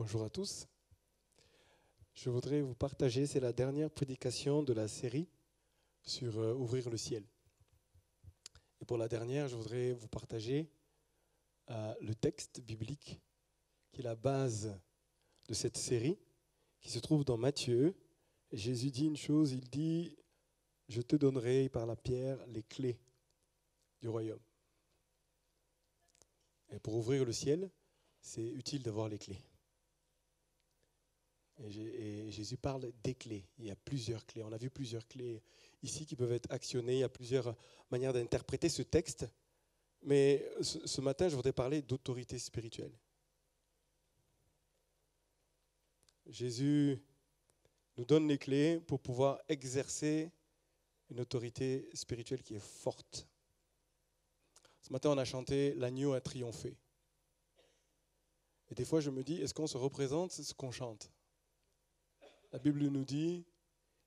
Bonjour à tous. Je voudrais vous partager, c'est la dernière prédication de la série sur ouvrir le ciel. Et pour la dernière, je voudrais vous partager le texte biblique qui est la base de cette série, qui se trouve dans Matthieu. Et Jésus dit une chose, il dit « Je te donnerai par la pierre les clés du royaume ». Et pour ouvrir le ciel, c'est utile d'avoir les clés. Et Jésus parle des clés. Il y a plusieurs clés. On a vu plusieurs clés ici qui peuvent être actionnées. Il y a plusieurs manières d'interpréter ce texte. Mais ce matin, je voudrais parler d'autorité spirituelle. Jésus nous donne les clés pour pouvoir exercer une autorité spirituelle qui est forte. Ce matin, on a chanté « L'agneau a triomphé ». Et des fois, je me dis, est-ce qu'on se représente ce qu'on chante ? La Bible nous dit,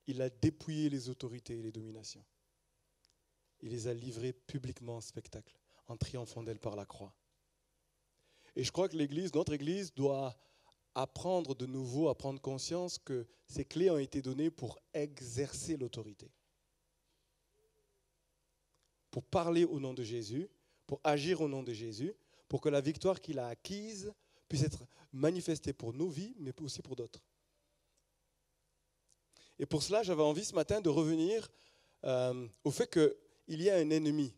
il a dépouillé les autorités et les dominations. Il les a livrées publiquement en spectacle, en triomphant d'elles par la croix. Et je crois que notre Église doit apprendre de nouveau, à prendre conscience que ces clés ont été données pour exercer l'autorité. Pour parler au nom de Jésus, pour agir au nom de Jésus, pour que la victoire qu'il a acquise puisse être manifestée pour nos vies, mais aussi pour d'autres. Et pour cela, j'avais envie ce matin de revenir au fait qu'il y a un ennemi.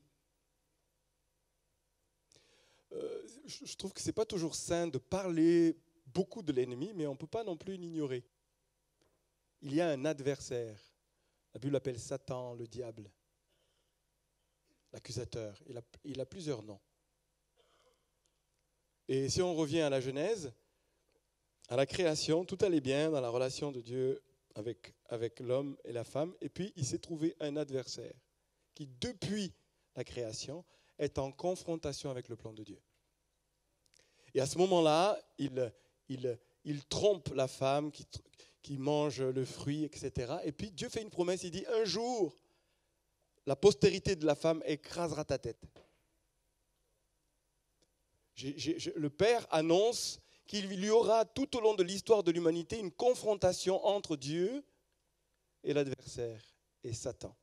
Je trouve que ce n'est pas toujours sain de parler beaucoup de l'ennemi, mais on ne peut pas non plus l'ignorer. Il y a un adversaire. La Bible l'appelle Satan, le diable, l'accusateur. Il a plusieurs noms. Et si on revient à la Genèse, à la création, tout allait bien dans la relation de Dieu avec l'homme et la femme, et puis il s'est trouvé un adversaire qui, depuis la création, est en confrontation avec le plan de Dieu. Et à ce moment-là, il trompe la femme qui mange le fruit, etc. Et puis Dieu fait une promesse, il dit, un jour, la postérité de la femme écrasera ta tête. Le Père annonce qu'il y aura tout au long de l'histoire de l'humanité une confrontation entre Dieu et l'adversaire, et Satan.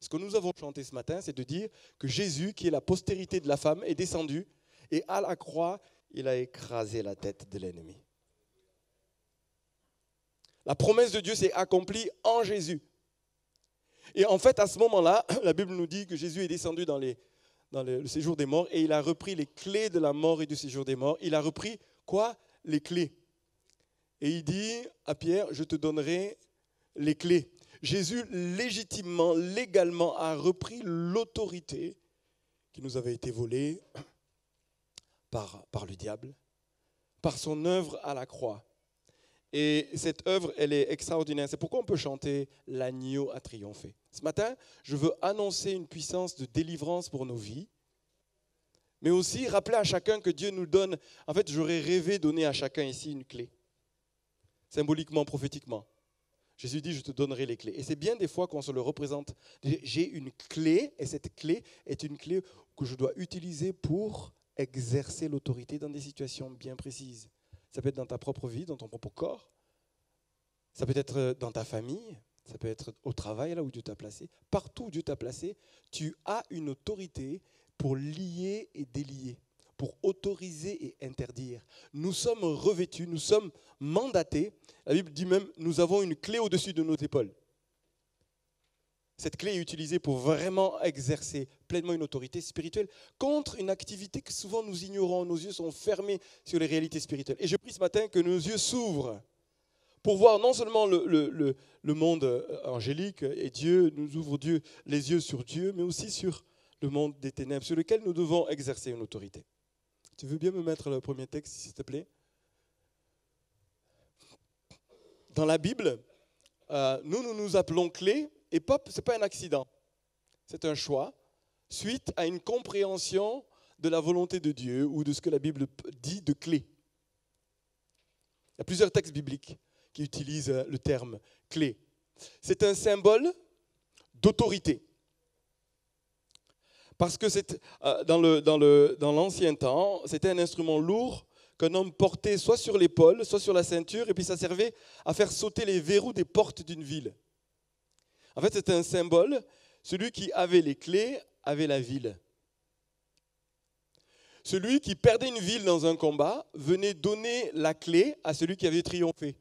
Ce que nous avons chanté ce matin, c'est de dire que Jésus, qui est la postérité de la femme, est descendu, et à la croix, il a écrasé la tête de l'ennemi. La promesse de Dieu s'est accomplie en Jésus. Et en fait, à ce moment-là, la Bible nous dit que Jésus est descendu dans le séjour des morts, et il a repris les clés de la mort et du séjour des morts. Il a repris quoi ? Les clés. Et il dit à Pierre, je te donnerai les clés. Jésus, légitimement, légalement, a repris l'autorité qui nous avait été volée par le diable, par son œuvre à la croix. Et cette œuvre, elle est extraordinaire. C'est pourquoi on peut chanter « L'agneau a triomphé ». Ce matin, je veux annoncer une puissance de délivrance pour nos vies, mais aussi rappeler à chacun que Dieu nous donne. En fait, j'aurais rêvé donner à chacun ici une clé, symboliquement, prophétiquement. Jésus dit, je te donnerai les clés. Et c'est bien des fois qu'on se le représente. J'ai une clé, et cette clé est une clé que je dois utiliser pour exercer l'autorité dans des situations bien précises. Ça peut être dans ta propre vie, dans ton propre corps. Ça peut être dans ta famille. Ça peut être au travail, là où Dieu t'a placé. Partout où Dieu t'a placé, tu as une autorité pour lier et délier, pour autoriser et interdire. Nous sommes revêtus, nous sommes mandatés. La Bible dit même, nous avons une clé au-dessus de nos épaules. Cette clé est utilisée pour vraiment exercer pleinement une autorité spirituelle contre une activité que souvent nous ignorons. Nos yeux sont fermés sur les réalités spirituelles. Et je prie ce matin que nos yeux s'ouvrent pour voir non seulement le monde angélique, et Dieu nous ouvre les yeux sur Dieu, mais aussi sur le monde des ténèbres, sur lequel nous devons exercer une autorité. Tu veux bien me mettre le premier texte, s'il te plaît ? Dans la Bible, nous nous appelons clés, et ce n'est pas un accident, c'est un choix, suite à une compréhension de la volonté de Dieu, ou de ce que la Bible dit de clé. Il y a plusieurs textes bibliques qui utilisent le terme clé. C'est un symbole d'autorité. Parce que dans l'ancien temps, c'était un instrument lourd qu'un homme portait soit sur l'épaule, soit sur la ceinture, et puis ça servait à faire sauter les verrous des portes d'une ville. En fait, c'était un symbole. Celui qui avait les clés avait la ville. Celui qui perdait une ville dans un combat venait donner la clé à celui qui avait triomphé.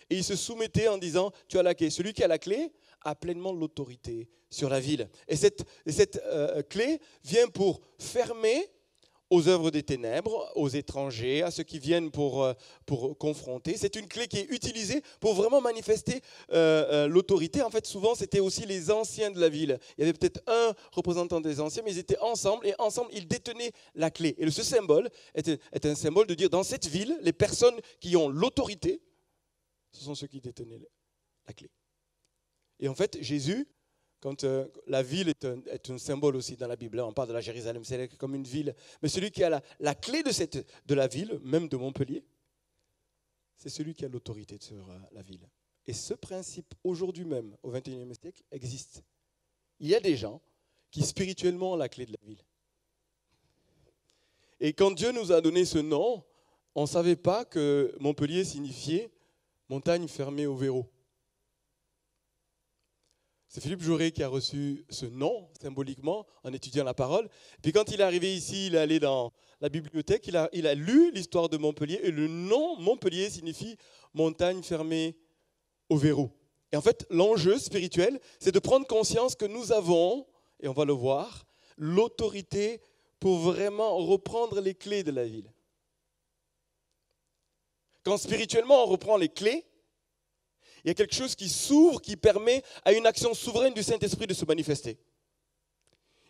Et il se soumettait en disant, tu as la clé. Celui qui a la clé a pleinement l'autorité sur la ville. Et cette clé vient pour fermer aux œuvres des ténèbres, aux étrangers, à ceux qui viennent pour confronter. C'est une clé qui est utilisée pour vraiment manifester l'autorité. En fait, souvent, c'était aussi les anciens de la ville. Il y avait peut-être un représentant des anciens, mais ils étaient ensemble, et ensemble, ils détenaient la clé. Et ce symbole est un symbole de dire, dans cette ville, les personnes qui ont l'autorité, ce sont ceux qui détenaient la clé. Et en fait, Jésus, quand la ville est un symbole aussi dans la Bible, on parle de la Jérusalem, c'est comme une ville, mais celui qui a la clé de la ville, même de Montpellier, c'est celui qui a l'autorité sur la ville. Et ce principe, aujourd'hui même, au XXIe siècle, existe. Il y a des gens qui spirituellement ont la clé de la ville. Et quand Dieu nous a donné ce nom, on ne savait pas que Montpellier signifiait montagne fermée au verrou. C'est Philippe Jaurès qui a reçu ce nom symboliquement en étudiant la parole. Puis quand il est arrivé ici, il est allé dans la bibliothèque, il a lu l'histoire de Montpellier et le nom Montpellier signifie montagne fermée au verrou. Et en fait, l'enjeu spirituel, c'est de prendre conscience que nous avons, et on va le voir, l'autorité pour vraiment reprendre les clés de la ville. Quand spirituellement on reprend les clés, il y a quelque chose qui s'ouvre, qui permet à une action souveraine du Saint-Esprit de se manifester.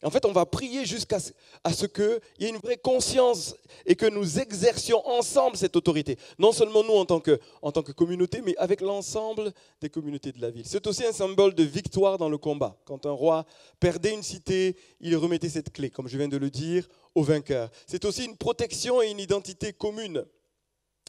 En fait, on va prier jusqu'à ce qu'il y ait une vraie conscience et que nous exercions ensemble cette autorité. Non seulement nous en tant que communauté, mais avec l'ensemble des communautés de la ville. C'est aussi un symbole de victoire dans le combat. Quand un roi perdait une cité, il remettait cette clé, comme je viens de le dire, au vainqueur. C'est aussi une protection et une identité commune.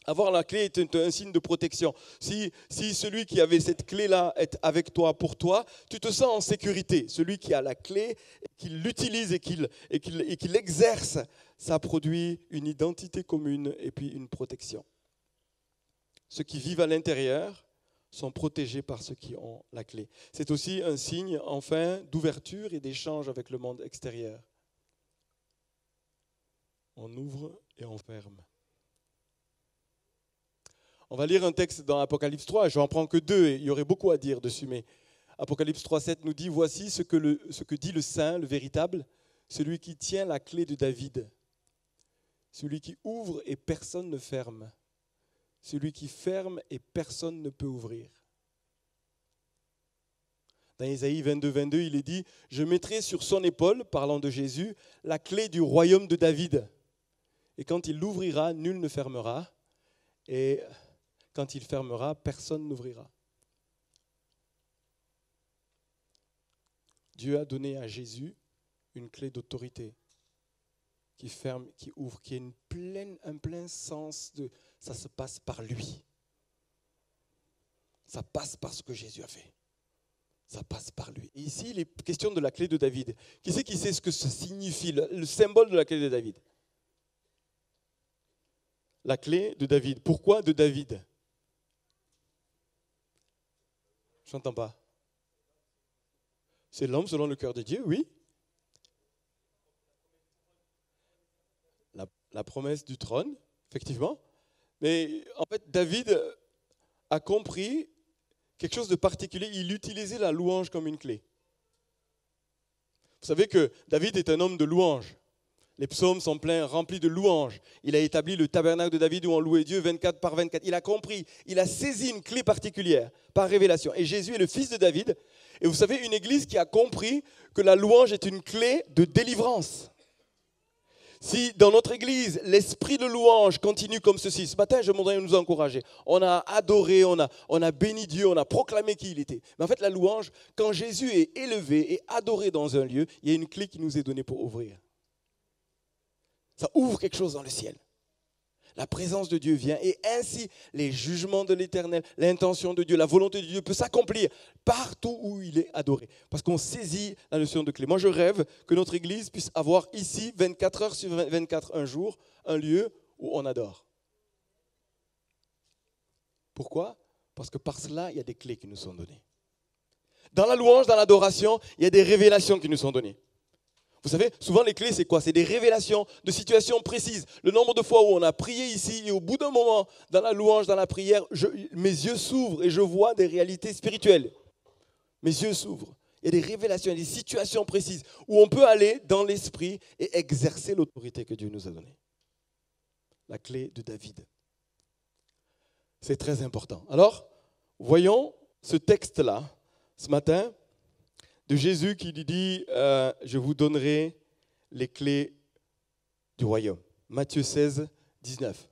Avoir la clé est un signe de protection. Si celui qui avait cette clé-là est avec toi, pour toi, tu te sens en sécurité. Celui qui a la clé, qu'il l'utilise et qu'il l'exerce, ça produit une identité commune et puis une protection. Ceux qui vivent à l'intérieur sont protégés par ceux qui ont la clé. C'est aussi un signe, enfin, d'ouverture et d'échange avec le monde extérieur. On ouvre et on ferme. On va lire un texte dans Apocalypse 3, je n'en prends que 2, et il y aurait beaucoup à dire dessus, mais Apocalypse 3,7 nous dit, voici ce que dit le Saint, le véritable, celui qui tient la clé de David, celui qui ouvre et personne ne ferme, celui qui ferme et personne ne peut ouvrir. Dans Ésaïe 22, 22, il est dit, je mettrai sur son épaule, parlant de Jésus, la clé du royaume de David. Et quand il l'ouvrira, nul ne fermera, et quand il fermera, personne n'ouvrira. Dieu a donné à Jésus une clé d'autorité qui ferme, qui ouvre, qui a un plein sens de ça se passe par lui. Ça passe par ce que Jésus a fait. Ça passe par lui. Et ici, il est question de la clé de David. Qui c'est qui sait ce que ça signifie, le symbole de la clé de David? La clé de David. Pourquoi de David? Je n'entends pas. C'est l'homme selon le cœur de Dieu, oui. La promesse du trône, effectivement. Mais en fait, David a compris quelque chose de particulier. Il utilisait la louange comme une clé. Vous savez que David est un homme de louange. Les psaumes sont pleins, remplis de louanges. Il a établi le tabernacle de David où on louait Dieu 24 par 24. Il a compris, il a saisi une clé particulière par révélation. Et Jésus est le fils de David. Et vous savez, une église qui a compris que la louange est une clé de délivrance. Si dans notre église, l'esprit de louange continue comme ceci, ce matin, je voudrais nous encourager. On a adoré, on a béni Dieu, on a proclamé qui il était. Mais en fait, la louange, quand Jésus est élevé et adoré dans un lieu, il y a une clé qui nous est donnée pour ouvrir. Ça ouvre quelque chose dans le ciel. La présence de Dieu vient et ainsi les jugements de l'Éternel, l'intention de Dieu, la volonté de Dieu peut s'accomplir partout où il est adoré. Parce qu'on saisit la notion de clé. Moi, je rêve que notre Église puisse avoir ici, 24 heures sur 24, un jour, un lieu où on adore. Pourquoi? Parce que par cela, il y a des clés qui nous sont données. Dans la louange, dans l'adoration, il y a des révélations qui nous sont données. Vous savez, souvent les clés, c'est quoi? C'est des révélations de situations précises. Le nombre de fois où on a prié ici et au bout d'un moment, dans la louange, dans la prière, mes yeux s'ouvrent et je vois des réalités spirituelles. Mes yeux s'ouvrent. Il y a des révélations, il y a des situations précises où on peut aller dans l'esprit et exercer l'autorité que Dieu nous a donnée. La clé de David. C'est très important. Alors, voyons ce texte-là, ce matin, de Jésus qui lui dit je vous donnerai les clés du royaume. Matthieu 16, 19.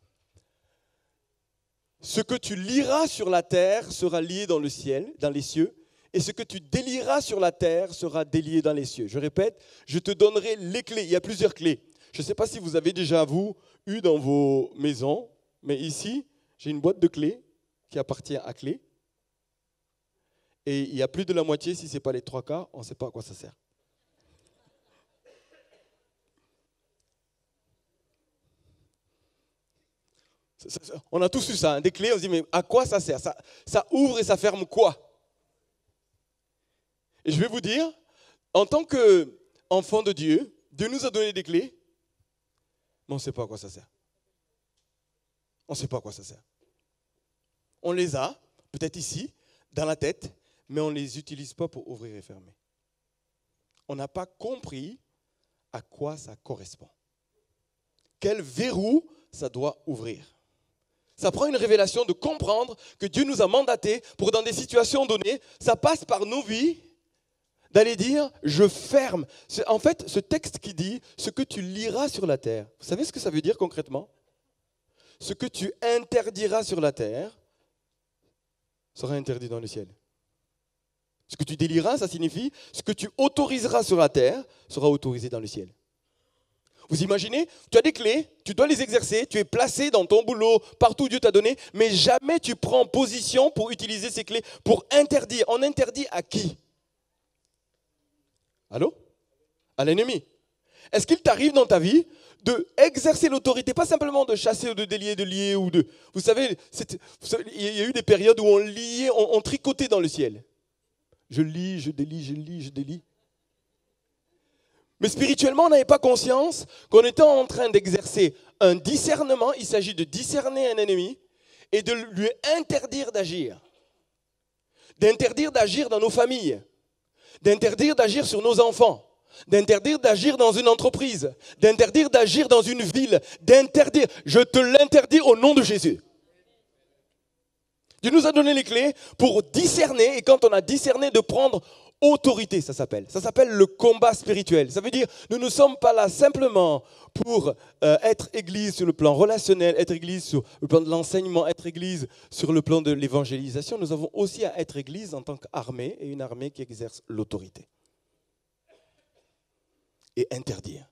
Ce que tu liras sur la terre sera lié dans le ciel, dans les cieux, et ce que tu délieras sur la terre sera délié dans les cieux. Je répète, je te donnerai les clés. Il y a plusieurs clés. Je ne sais pas si vous avez déjà, vous, eu dans vos maisons, mais ici, j'ai une boîte de clés qui appartient à clé. Et il y a plus de la moitié, si ce n'est pas les 3/4, on ne sait pas à quoi ça sert. On a tous eu ça, hein, des clés, on se dit, mais à quoi ça sert? Ça ouvre et ça ferme quoi? Et je vais vous dire, en tant qu'enfant de Dieu, Dieu nous a donné des clés, mais on ne sait pas à quoi ça sert. On ne sait pas à quoi ça sert. On les a, peut-être ici, dans la tête, mais on ne les utilise pas pour ouvrir et fermer. On n'a pas compris à quoi ça correspond. Quel verrou ça doit ouvrir. Ça prend une révélation de comprendre que Dieu nous a mandatés pour, dans des situations données, ça passe par nos vies, d'aller dire « je ferme ». En fait, ce texte qui dit « ce que tu liras sur la terre », vous savez ce que ça veut dire concrètement? Ce que tu interdiras sur la terre sera interdit dans le ciel. Ce que tu délieras, ça signifie ce que tu autoriseras sur la terre sera autorisé dans le ciel. Vous imaginez, tu as des clés, tu dois les exercer, tu es placé dans ton boulot, partout où Dieu t'a donné, mais jamais tu prends position pour utiliser ces clés, pour interdire. On interdit à qui? Allô? À l'ennemi. Est-ce qu'il t'arrive dans ta vie d'exercer l'autorité, pas simplement de chasser ou de délier, de lier ou de... Vous savez, il y a eu des périodes où on liait, on tricotait dans le ciel. Je lis, je délie, je lis, je délie. Mais spirituellement, on n'avait pas conscience qu'on était en train d'exercer un discernement. Il s'agit de discerner un ennemi et de lui interdire d'agir. D'interdire d'agir dans nos familles. D'interdire d'agir sur nos enfants. D'interdire d'agir dans une entreprise. D'interdire d'agir dans une ville. D'interdire. Je te l'interdis au nom de Jésus. Dieu nous a donné les clés pour discerner, et quand on a discerné, de prendre autorité, ça s'appelle. Ça s'appelle le combat spirituel. Ça veut dire, nous ne sommes pas là simplement pour être église sur le plan relationnel, être église sur le plan de l'enseignement, être église sur le plan de l'évangélisation. Nous avons aussi à être église en tant qu'armée, et une armée qui exerce l'autorité. Et interdire.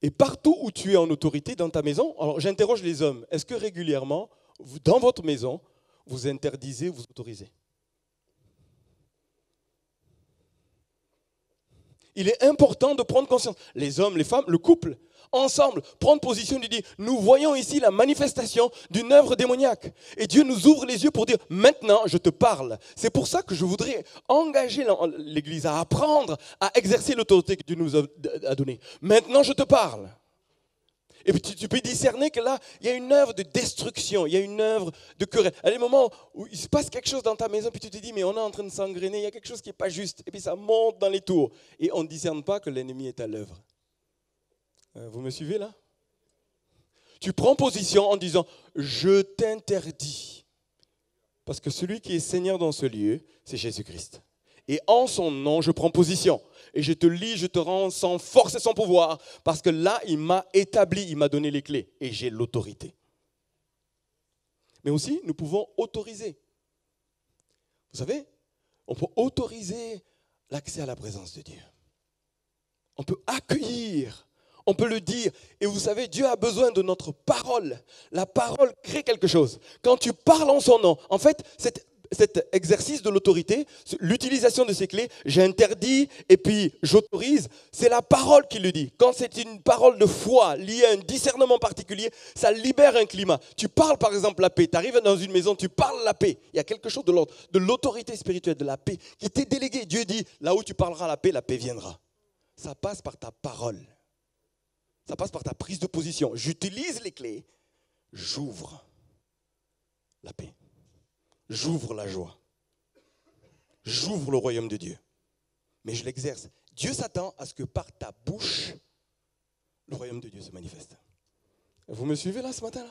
Et partout où tu es en autorité, dans ta maison, alors j'interroge les hommes, est-ce que régulièrement, dans votre maison, vous interdisez, vous autorisez? Il est important de prendre conscience. Les hommes, les femmes, le couple, ensemble, prendre position et dire, nous voyons ici la manifestation d'une œuvre démoniaque. Et Dieu nous ouvre les yeux pour dire, maintenant je te parle. C'est pour ça que je voudrais engager l'Église à apprendre à exercer l'autorité que Dieu nous a donnée. Maintenant je te parle. Et puis tu peux discerner que là, il y a une œuvre de destruction, il y a une œuvre de querelle. À des moments où il se passe quelque chose dans ta maison, puis tu te dis, mais on est en train de s'engrainer, il y a quelque chose qui n'est pas juste. Et puis ça monte dans les tours. Et on ne discerne pas que l'ennemi est à l'œuvre. Vous me suivez là? Tu prends position en disant, je t'interdis. Parce que celui qui est Seigneur dans ce lieu, c'est Jésus-Christ. Et en son nom, je prends position. Et je te lis, je te rends sans force et sans pouvoir. Parce que là, il m'a établi, il m'a donné les clés. Et j'ai l'autorité. Mais aussi, nous pouvons autoriser. Vous savez, on peut autoriser l'accès à la présence de Dieu. On peut accueillir. On peut le dire. Et vous savez, Dieu a besoin de notre parole. La parole crée quelque chose. Quand tu parles en son nom, en fait, cet exercice de l'autorité, l'utilisation de ces clés, j'interdis et puis j'autorise, c'est la parole qui le dit. Quand c'est une parole de foi liée à un discernement particulier, ça libère un climat. Tu parles par exemple la paix, tu arrives dans une maison, tu parles la paix. Il y a quelque chose de l'ordre, de l'autorité spirituelle, de la paix qui t'est déléguée. Dieu dit, là où tu parleras la paix viendra. Ça passe par ta parole. Ça passe par ta prise de position. J'utilise les clés, j'ouvre la paix. J'ouvre la joie. J'ouvre le royaume de Dieu. Mais je l'exerce. Dieu s'attend à ce que par ta bouche, le royaume de Dieu se manifeste. Vous me suivez là ce matin-là?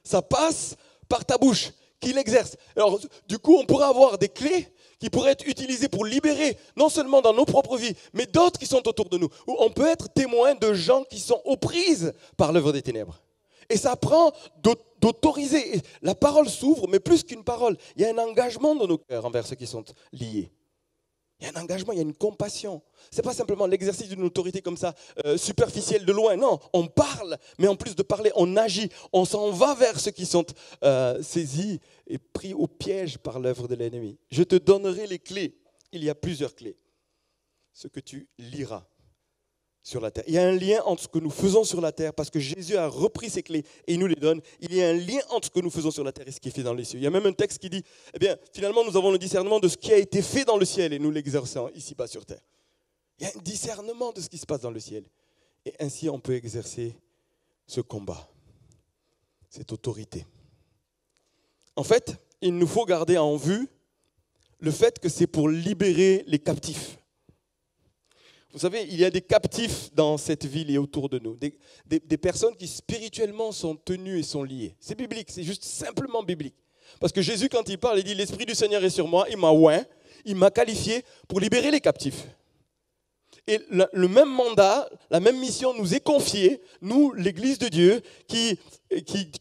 Ça passe par ta bouche qu'il exerce. Alors, du coup, on pourrait avoir des clés qui pourraient être utilisées pour libérer, non seulement dans nos propres vies, mais d'autres qui sont autour de nous. Où on peut être témoin de gens qui sont aux prises par l'œuvre des ténèbres. Et ça prend d'autoriser. Et la parole s'ouvre, mais plus qu'une parole, il y a un engagement dans nos cœurs envers ceux qui sont liés. Il y a un engagement, il y a une compassion. Ce n'est pas simplement l'exercice d'une autorité comme ça, superficielle de loin. Non, on parle, mais en plus de parler, on agit. On s'en va vers ceux qui sont saisis et pris au piège par l'œuvre de l'ennemi. Je te donnerai les clés. Il y a plusieurs clés. Ce que tu liras sur la terre. Il y a un lien entre ce que nous faisons sur la terre, parce que Jésus a repris ces clés et il nous les donne. Il y a un lien entre ce que nous faisons sur la terre et ce qui est fait dans les cieux. Il y a même un texte qui dit, eh bien, finalement, nous avons le discernement de ce qui a été fait dans le ciel et nous l'exerçons ici-bas sur terre. Il y a un discernement de ce qui se passe dans le ciel. Et ainsi, on peut exercer ce combat, cette autorité. En fait, il nous faut garder en vue le fait que c'est pour libérer les captifs. Vous savez, il y a des captifs dans cette ville et autour de nous, des personnes qui spirituellement sont tenues et sont liées. C'est biblique, c'est juste simplement biblique. Parce que Jésus, quand il parle, il dit « L'Esprit du Seigneur est sur moi, il m'a oint, il m'a qualifié pour libérer les captifs ». Et le même mandat, la même mission nous est confiée, nous, l'Église de Dieu, qui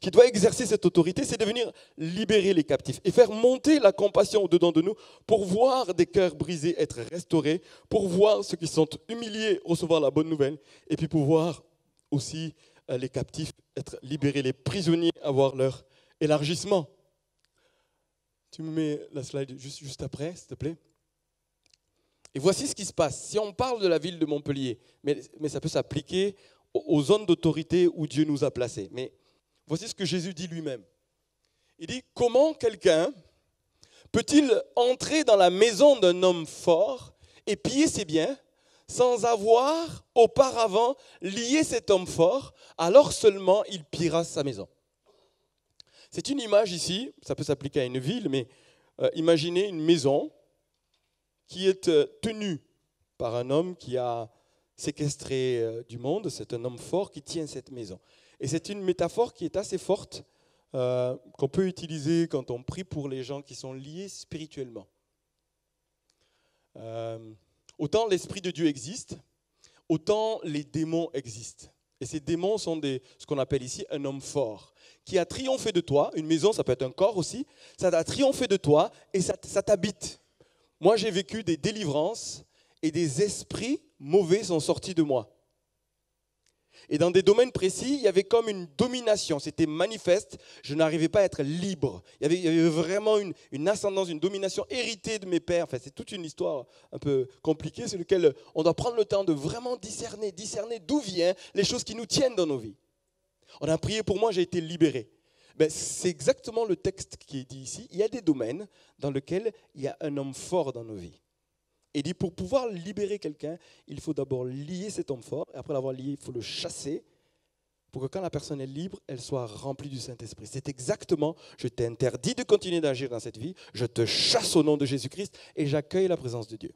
doit exercer cette autorité, c'est de venir libérer les captifs et faire monter la compassion au-dedans de nous pour voir des cœurs brisés être restaurés, pour voir ceux qui sont humiliés recevoir la bonne nouvelle, et puis pour voir aussi les captifs être libérés, les prisonniers avoir leur élargissement. Tu me mets la slide juste après, s'il te plaît. Et voici ce qui se passe. Si on parle de la ville de Montpellier, mais ça peut s'appliquer aux zones d'autorité où Dieu nous a placés. Mais voici ce que Jésus dit lui-même. Il dit, comment quelqu'un peut-il entrer dans la maison d'un homme fort et piller ses biens sans avoir auparavant lié cet homme fort, alors seulement il pillera sa maison. C'est une image ici, ça peut s'appliquer à une ville, mais imaginez une maison qui est tenu par un homme qui a séquestré du monde. C'est un homme fort qui tient cette maison. Et c'est une métaphore qui est assez forte, qu'on peut utiliser quand on prie pour les gens qui sont liés spirituellement. Autant l'Esprit de Dieu existe, autant les démons existent. Et ces démons sont ce qu'on appelle ici un homme fort, qui a triomphé de toi. Une maison, ça peut être un corps aussi. Ça a triomphé de toi et ça t'habite. Moi, j'ai vécu des délivrances et des esprits mauvais sont sortis de moi. Et dans des domaines précis, il y avait comme une domination. C'était manifeste. Je n'arrivais pas à être libre. Il y avait vraiment une ascendance, une domination héritée de mes pères. Enfin, c'est toute une histoire un peu compliquée sur laquelle on doit prendre le temps de vraiment discerner d'où viennent les choses qui nous tiennent dans nos vies. On a prié pour moi, j'ai été libéré. Ben, c'est exactement le texte qui est dit ici. Il y a des domaines dans lesquels il y a un homme fort dans nos vies. Et il dit, pour pouvoir libérer quelqu'un, il faut d'abord lier cet homme fort. Et après l'avoir lié, il faut le chasser pour que quand la personne est libre, elle soit remplie du Saint-Esprit. C'est exactement, je t'interdis de continuer d'agir dans cette vie, je te chasse au nom de Jésus-Christ et j'accueille la présence de Dieu.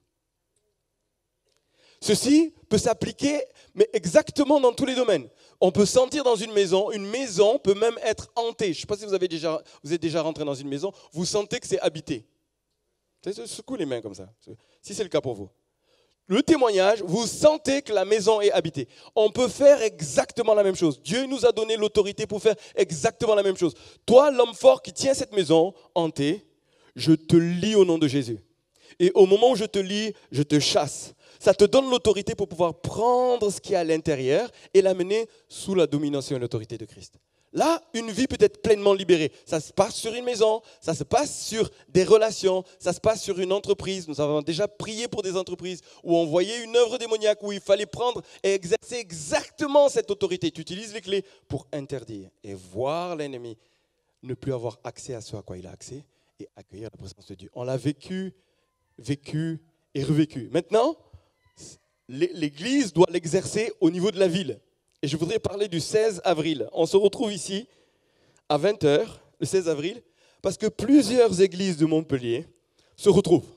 Ceci peut s'appliquer, mais exactement dans tous les domaines. On peut sentir dans une maison peut même être hantée. Je ne sais pas si vous êtes déjà rentré dans une maison, vous sentez que c'est habité. Secouez les mains comme ça, si c'est le cas pour vous. Le témoignage, vous sentez que la maison est habitée. On peut faire exactement la même chose. Dieu nous a donné l'autorité pour faire exactement la même chose. Toi, l'homme fort qui tient cette maison hantée, je te lie au nom de Jésus. Et au moment où je te lie, je te chasse. Ça te donne l'autorité pour pouvoir prendre ce qui est à l'intérieur et l'amener sous la domination et l'autorité de Christ. Là, une vie peut être pleinement libérée. Ça se passe sur une maison, ça se passe sur des relations, ça se passe sur une entreprise. Nous avons déjà prié pour des entreprises où on voyait une œuvre démoniaque, où il fallait prendre et exercer exactement cette autorité. Tu utilises les clés pour interdire et voir l'ennemi ne plus avoir accès à ce à quoi il a accès et accueillir la présence de Dieu. On l'a vécu et revécu. Maintenant, l'Église doit l'exercer au niveau de la ville. Et je voudrais parler du 16 avril. On se retrouve ici à 20h, le 16 avril, parce que plusieurs églises de Montpellier se retrouvent.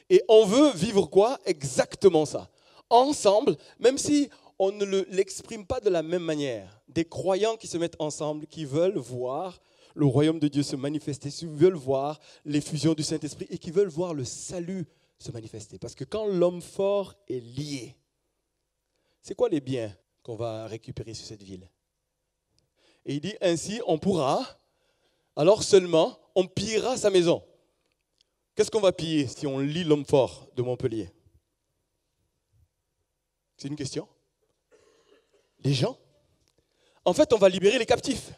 Et on veut vivre quoi? Exactement ça. Ensemble, même si on ne l'exprime pas de la même manière. Des croyants qui se mettent ensemble, qui veulent voir le royaume de Dieu se manifester, qui veulent voir l'effusion du Saint-Esprit et qui veulent voir le salut se manifester. Parce que quand l'homme fort est lié, c'est quoi les biens qu'on va récupérer sur cette ville? Et il dit, ainsi on pourra, alors seulement, on pillera sa maison. Qu'est-ce qu'on va piller si on lie l'homme fort de Montpellier? C'est une question. Les gens. En fait, on va libérer les captifs.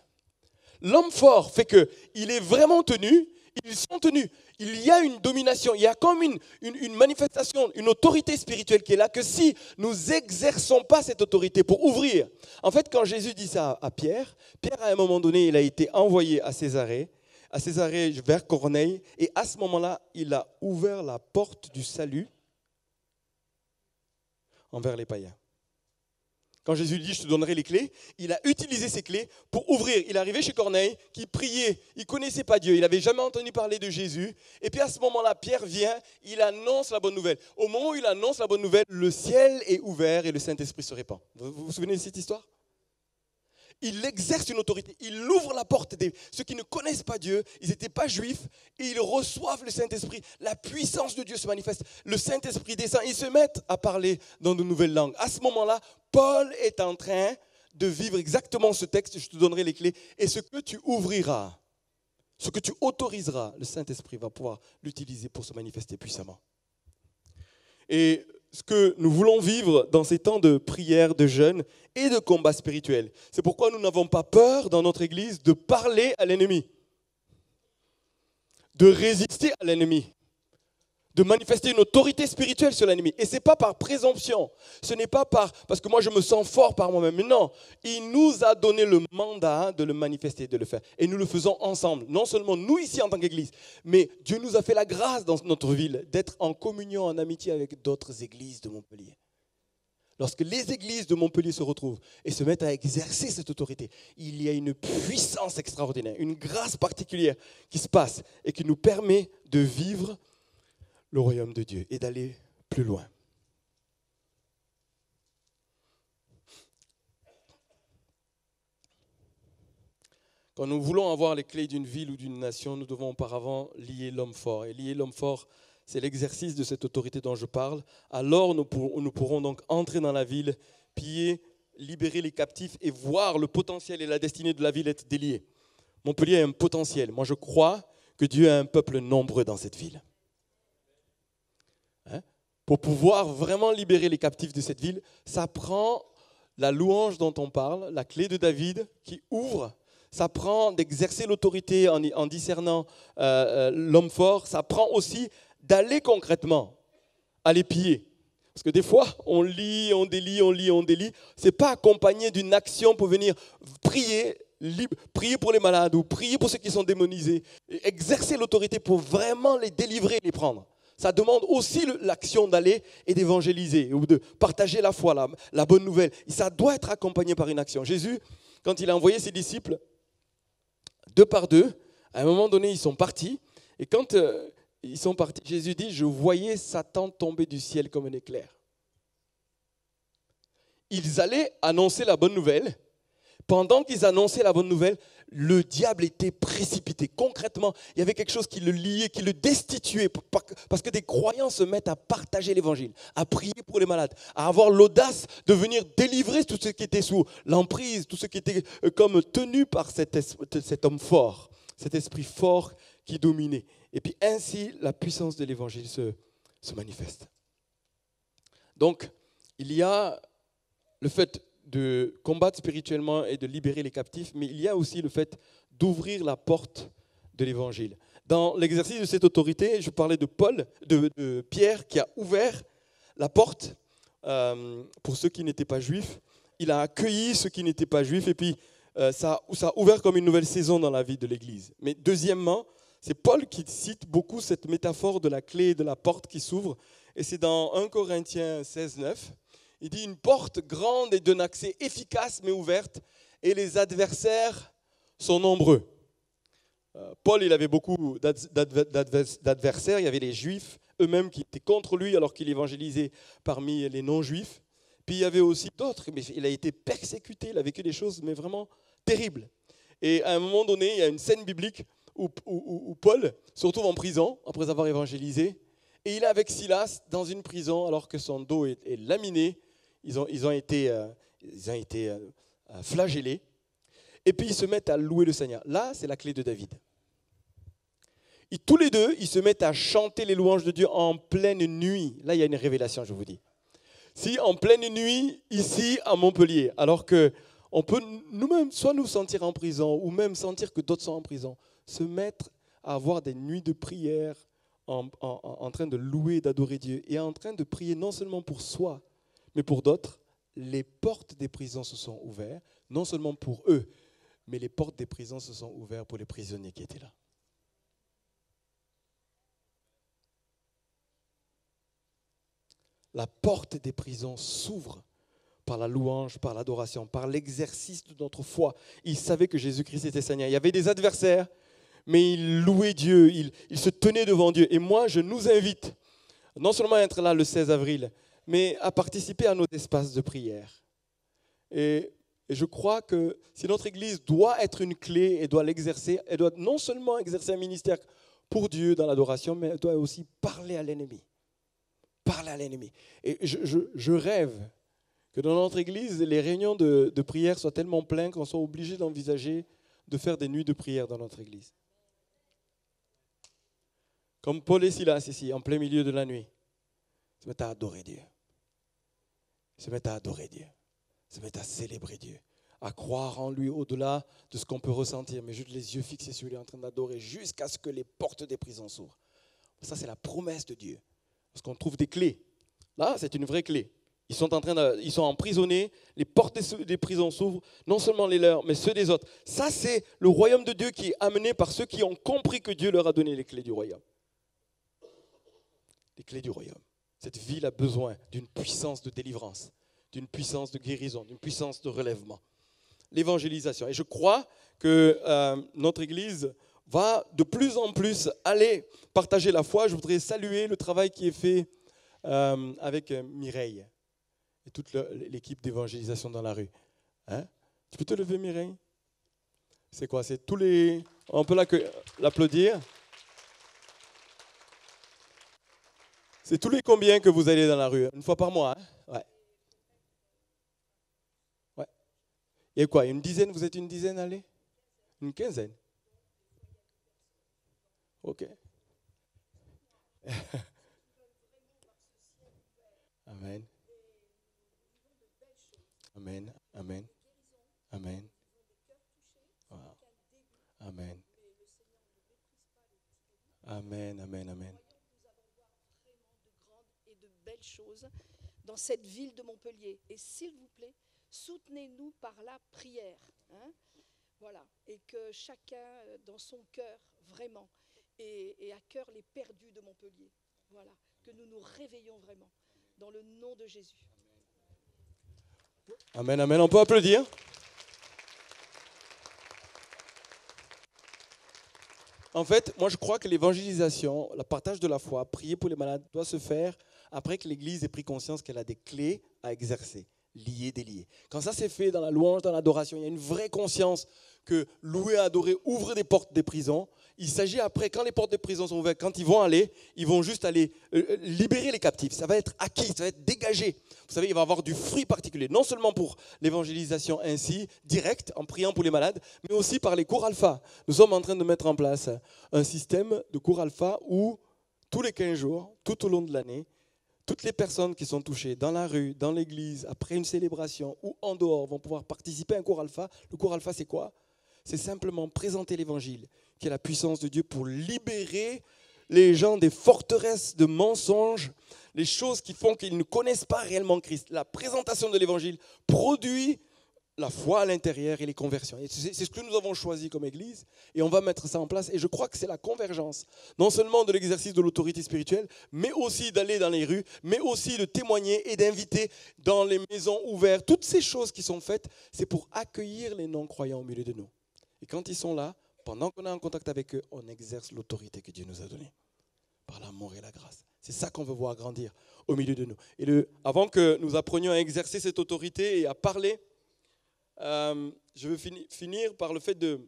L'homme fort fait qu'il est vraiment tenu, ils sont tenus. Il y a une domination, il y a comme une manifestation, une autorité spirituelle qui est là, que si nous n'exerçons pas cette autorité pour ouvrir. En fait, quand Jésus dit ça à Pierre, Pierre à un moment donné, il a été envoyé à Césarée vers Corneille, et à ce moment-là, il a ouvert la porte du salut envers les païens. Quand Jésus dit « je te donnerai les clés », il a utilisé ces clés pour ouvrir. Il est arrivé chez Corneille, qui priait, il ne connaissait pas Dieu, il n'avait jamais entendu parler de Jésus. Et puis à ce moment-là, Pierre vient, il annonce la bonne nouvelle. Au moment où il annonce la bonne nouvelle, le ciel est ouvert et le Saint-Esprit se répand. Vous vous souvenez de cette histoire? Il exerce une autorité, il ouvre la porte. Ceux qui ne connaissent pas Dieu, ils n'étaient pas juifs, et ils reçoivent le Saint-Esprit. La puissance de Dieu se manifeste. Le Saint-Esprit descend, ils se mettent à parler dans de nouvelles langues. À ce moment-là, Paul est en train de vivre exactement ce texte, je te donnerai les clés, et ce que tu ouvriras, ce que tu autoriseras, le Saint-Esprit va pouvoir l'utiliser pour se manifester puissamment. Et ce que nous voulons vivre dans ces temps de prière, de jeûne et de combat spirituel. C'est pourquoi nous n'avons pas peur dans notre Église de parler à l'ennemi, de résister à l'ennemi, de manifester une autorité spirituelle sur l'ennemi. Et ce n'est pas par présomption, ce n'est pas parce que moi je me sens fort par moi-même. Mais non, il nous a donné le mandat de le manifester, de le faire. Et nous le faisons ensemble, non seulement nous ici en tant qu'Église, mais Dieu nous a fait la grâce dans notre ville d'être en communion, en amitié avec d'autres églises de Montpellier. Lorsque les églises de Montpellier se retrouvent et se mettent à exercer cette autorité, il y a une puissance extraordinaire, une grâce particulière qui se passe et qui nous permet de vivre le royaume de Dieu et d'aller plus loin. Quand nous voulons avoir les clés d'une ville ou d'une nation, nous devons auparavant lier l'homme fort. Et lier l'homme fort, c'est l'exercice de cette autorité dont je parle. Alors nous pourrons donc entrer dans la ville, piller, libérer les captifs et voir le potentiel et la destinée de la ville être déliés. Montpellier a un potentiel. Moi, je crois que Dieu a un peuple nombreux dans cette ville. Pour pouvoir vraiment libérer les captifs de cette ville, ça prend la louange dont on parle, la clé de David qui ouvre. Ça prend d'exercer l'autorité en discernant l'homme fort. Ça prend aussi d'aller concrètement, aller piller. Parce que des fois, on lit, on délie, on lit, on délie. Ce n'est pas accompagné d'une action pour venir prier pour les malades ou prier pour ceux qui sont démonisés. Exercer l'autorité pour vraiment les délivrer et les prendre. Ça demande aussi l'action d'aller et d'évangéliser ou de partager la foi, la bonne nouvelle. Et ça doit être accompagné par une action. Jésus, quand il a envoyé ses disciples, 2 par 2, à un moment donné, ils sont partis. Et quand ils sont partis, Jésus dit, je voyais Satan tomber du ciel comme un éclair. Ils allaient annoncer la bonne nouvelle. Pendant qu'ils annonçaient la bonne nouvelle, le diable était précipité. Concrètement, il y avait quelque chose qui le liait, qui le destituait. Parce que des croyants se mettent à partager l'évangile, à prier pour les malades, à avoir l'audace de venir délivrer tout ce qui était sous l'emprise, tout ce qui était comme tenu par cet homme fort, cet esprit fort qui dominait. Et puis ainsi, la puissance de l'évangile se manifeste. Donc, il y a le fait de combattre spirituellement et de libérer les captifs, mais il y a aussi le fait d'ouvrir la porte de l'évangile. Dans l'exercice de cette autorité, je parlais de de Pierre qui a ouvert la porte pour ceux qui n'étaient pas juifs. Il a accueilli ceux qui n'étaient pas juifs et puis ça a ouvert comme une nouvelle saison dans la vie de l'Église. Mais deuxièmement, c'est Paul qui cite beaucoup cette métaphore de la clé et de la porte qui s'ouvre. Et c'est dans 1 Corinthiens 16, 9. Il dit une porte grande et d'un accès efficace mais ouverte et les adversaires sont nombreux. Paul, il avait beaucoup d'adversaires. Il y avait les Juifs eux-mêmes qui étaient contre lui alors qu'il évangélisait parmi les non-Juifs. Puis il y avait aussi d'autres, mais il a été persécuté, il a vécu des choses mais vraiment terribles. Et à un moment donné, il y a une scène biblique où Paul se retrouve en prison après avoir évangélisé. Et il est avec Silas dans une prison alors que son dos est laminé. Ils ont été flagellés. Et puis ils se mettent à louer le Seigneur. Là, c'est la clé de David. Et tous les deux, ils se mettent à chanter les louanges de Dieu en pleine nuit. Là, il y a une révélation, je vous dis. Si en pleine nuit, ici à Montpellier, alors qu'on peut nous-mêmes soit nous sentir en prison ou même sentir que d'autres sont en prison, se mettre à avoir des nuits de prière en train de louer, d'adorer Dieu et en train de prier non seulement pour soi, mais pour d'autres, les portes des prisons se sont ouvertes, non seulement pour eux, mais les portes des prisons se sont ouvertes pour les prisonniers qui étaient là. La porte des prisons s'ouvre par la louange, par l'adoration, par l'exercice de notre foi. Ils savaient que Jésus-Christ était Seigneur. Il y avait des adversaires, mais ils louaient Dieu, ils se tenaient devant Dieu. Et moi, je nous invite, non seulement à être là le 16 avril, mais à participer à nos espaces de prière. Et je crois que si notre Église doit être une clé et doit l'exercer, elle doit non seulement exercer un ministère pour Dieu dans l'adoration, mais elle doit aussi parler à l'ennemi. Parler à l'ennemi. Et je rêve que dans notre Église, les réunions de prière soient tellement pleines qu'on soit obligé d'envisager de faire des nuits de prière dans notre Église. Comme Paul et Silas ici, en plein milieu de la nuit, se mettent à adorer Dieu. Se mettent à adorer Dieu. Se mettent à célébrer Dieu. À croire en lui au-delà de ce qu'on peut ressentir, mais juste les yeux fixés sur lui en train d'adorer jusqu'à ce que les portes des prisons s'ouvrent. Ça, c'est la promesse de Dieu. Parce qu'on trouve des clés. Là, c'est une vraie clé. Ils sont emprisonnés, les portes des prisons s'ouvrent, non seulement les leurs, mais ceux des autres. Ça, c'est le royaume de Dieu qui est amené par ceux qui ont compris que Dieu leur a donné les clés du royaume. Les clés du royaume. Cette ville a besoin d'une puissance de délivrance, d'une puissance de guérison, d'une puissance de relèvement. L'évangélisation. Et je crois que notre Église va de plus en plus aller partager la foi. Je voudrais saluer le travail qui est fait avec Mireille et toute l'équipe d'évangélisation dans la rue. Hein? Tu peux te lever, Mireille? C'est quoi? C'est tous les... On peut l'applaudir. C'est tous les combien que vous allez dans la rue? Une fois par mois, hein? Ouais. Et quoi? Une dizaine? Vous êtes une dizaine allez? Une quinzaine? Ok. Amen. Amen. Amen. Amen. Wow. Amen. Amen. Amen. Amen. Et de belles choses dans cette ville de Montpellier. Et s'il vous plaît, soutenez-nous par la prière. Hein? Voilà. Et que chacun, dans son cœur, vraiment, et à cœur les perdus de Montpellier. Voilà. Que nous nous réveillons vraiment. Dans le nom de Jésus. Amen, amen. On peut applaudir. En fait, moi je crois que l'évangélisation, le partage de la foi, prier pour les malades, doit se faire après que l'Église ait pris conscience qu'elle a des clés à exercer, liées, déliées. Quand ça s'est fait dans la louange, dans l'adoration, il y a une vraie conscience que louer, adorer ouvre des portes des prisons. Il s'agit après, quand les portes des prisons sont ouvertes, quand ils vont juste aller libérer les captifs. Ça va être acquis, ça va être dégagé. Vous savez, il va y avoir du fruit particulier, non seulement pour l'évangélisation ainsi, directe, en priant pour les malades, mais aussi par les cours alpha. Nous sommes en train de mettre en place un système de cours alpha où, tous les 15 jours, tout au long de l'année, Toutes les personnes qui sont touchées dans la rue, dans l'église, après une célébration ou en dehors vont pouvoir participer à un cours alpha. Le cours alpha, c'est quoi? C'est simplement présenter l'évangile, qui est la puissance de Dieu pour libérer les gens des forteresses de mensonges, les choses qui font qu'ils ne connaissent pas réellement Christ. La présentation de l'évangile produit la foi à l'intérieur et les conversions. Et c'est ce que nous avons choisi comme Église et on va mettre ça en place. Et je crois que c'est la convergence, non seulement de l'exercice de l'autorité spirituelle, mais aussi d'aller dans les rues, mais aussi de témoigner et d'inviter dans les maisons ouvertes. Toutes ces choses qui sont faites, c'est pour accueillir les non-croyants au milieu de nous. Et quand ils sont là, pendant qu'on est en contact avec eux, on exerce l'autorité que Dieu nous a donnée par l'amour et la grâce. C'est ça qu'on veut voir grandir au milieu de nous. Et avant que nous apprenions à exercer cette autorité et à parler, je veux finir par le fait de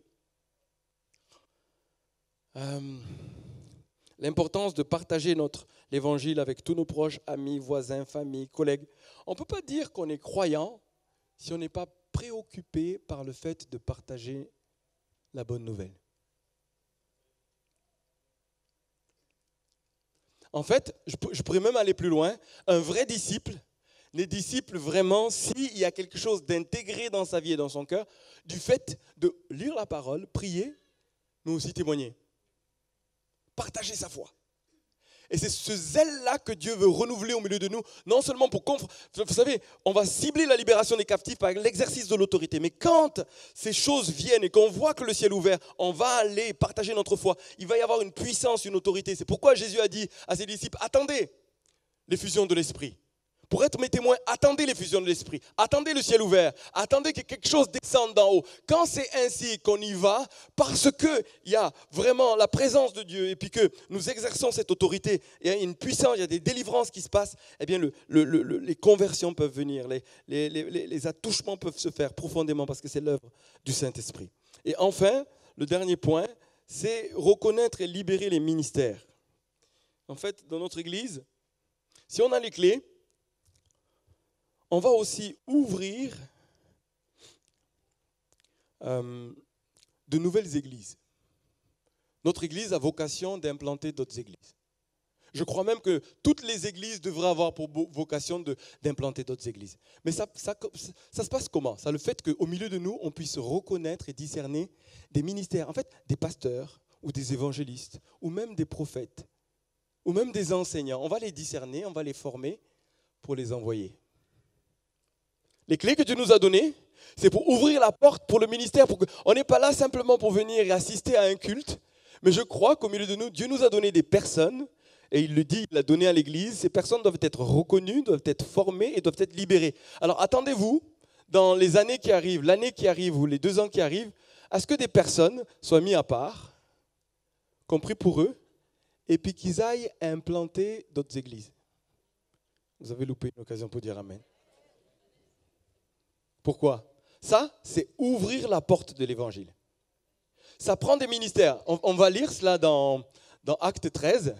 l'importance de partager l'évangile avec tous nos proches, amis, voisins, familles, collègues. On ne peut pas dire qu'on est croyant si on n'est pas préoccupé par le fait de partager la bonne nouvelle. En fait, je pourrais même aller plus loin. Un vrai disciple, les disciples vraiment, s'il y a quelque chose d'intégré dans sa vie et dans son cœur, du fait de lire la parole, prier, mais aussi témoigner. Partager sa foi. Et c'est ce zèle-là que Dieu veut renouveler au milieu de nous, non seulement pour... Vous savez, on va cibler la libération des captifs par l'exercice de l'autorité, mais quand ces choses viennent et qu'on voit que le ciel est ouvert, on va aller partager notre foi. Il va y avoir une puissance, une autorité. C'est pourquoi Jésus a dit à ses disciples, attendez l'effusion de l'Esprit. Pour être mes témoins, attendez l'effusion de l'Esprit, attendez le ciel ouvert, attendez que quelque chose descende d'en haut. Quand c'est ainsi qu'on y va, parce qu'il y a vraiment la présence de Dieu et puis que nous exerçons cette autorité, il y a une puissance, il y a des délivrances qui se passent, eh bien les conversions peuvent venir, les attouchements peuvent se faire profondément parce que c'est l'œuvre du Saint-Esprit. Et enfin, le dernier point, c'est reconnaître et libérer les ministères. En fait, dans notre Église, si on a les clés, on va aussi ouvrir de nouvelles églises. Notre Église a vocation d'implanter d'autres églises. Je crois même que toutes les églises devraient avoir pour vocation d'implanter d'autres églises. Mais ça se passe comment? Ça, le fait qu'au milieu de nous, on puisse reconnaître et discerner des ministères, en fait, des pasteurs ou des évangélistes, ou même des prophètes, ou même des enseignants. On va les discerner, on va les former pour les envoyer. Les clés que Dieu nous a données, c'est pour ouvrir la porte pour le ministère. On n'est pas là simplement pour venir et assister à un culte, mais je crois qu'au milieu de nous, Dieu nous a donné des personnes, et il le dit, il l'a donné à l'Église. Ces personnes doivent être reconnues, doivent être formées et doivent être libérées. Alors attendez-vous, dans les années qui arrivent, l'année qui arrive ou les 2 ans qui arrivent, à ce que des personnes soient mises à part, compris pour eux, et puis qu'ils aillent implanter d'autres églises. Vous avez loupé une occasion pour dire Amen. Pourquoi? Ça, c'est ouvrir la porte de l'évangile. Ça prend des ministères. On va lire cela dans Actes 13.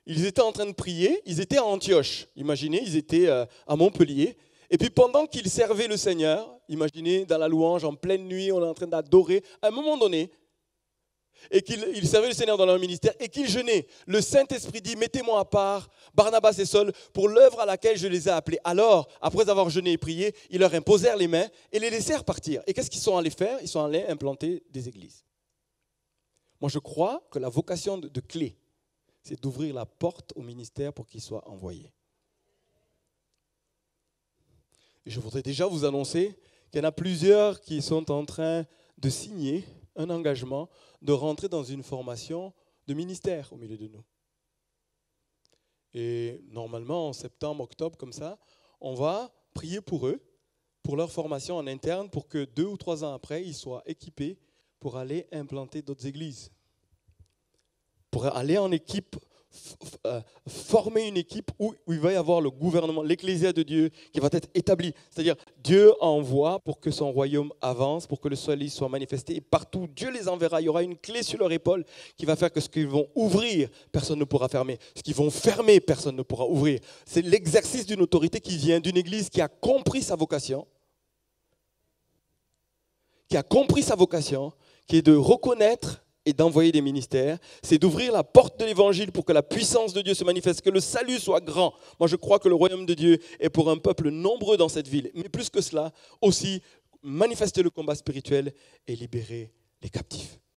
Ils étaient en train de prier, ils étaient à Antioche. Imaginez, ils étaient à Montpellier. Et puis pendant qu'ils servaient le Seigneur, imaginez dans la louange, en pleine nuit, on est en train d'adorer, à un moment donné, et qu'ils servaient le Seigneur dans leur ministère et qu'ils jeûnaient. Le Saint-Esprit dit, mettez-moi à part Barnabas et Saul pour l'œuvre à laquelle je les ai appelés. Alors, après avoir jeûné et prié, ils leur imposèrent les mains et les laissèrent partir. Et qu'est-ce qu'ils sont allés faire? Ils sont allés implanter des églises. Moi, je crois que la vocation de clé, c'est d'ouvrir la porte au ministère pour qu'il soit envoyé. Et je voudrais déjà vous annoncer qu'il y en a plusieurs qui sont en train de signer un engagement de rentrer dans une formation de ministère au milieu de nous. Et normalement, en septembre, octobre, comme ça, on va prier pour eux, pour leur formation en interne, pour que 2 ou 3 ans après, ils soient équipés pour aller implanter d'autres églises. Pour aller en équipe, former une équipe où il va y avoir le gouvernement, l'ecclésia de Dieu qui va être établi. C'est-à-dire, Dieu envoie pour que son royaume avance, pour que le soleil soit manifesté. Et partout, Dieu les enverra. Il y aura une clé sur leur épaule qui va faire que ce qu'ils vont ouvrir, personne ne pourra fermer. Ce qu'ils vont fermer, personne ne pourra ouvrir. C'est l'exercice d'une autorité qui vient d'une église qui a compris sa vocation, qui est de reconnaître et d'envoyer des ministères, c'est d'ouvrir la porte de l'évangile pour que la puissance de Dieu se manifeste, que le salut soit grand. Moi, je crois que le royaume de Dieu est pour un peuple nombreux dans cette ville. Mais plus que cela, aussi manifester le combat spirituel et libérer les captifs.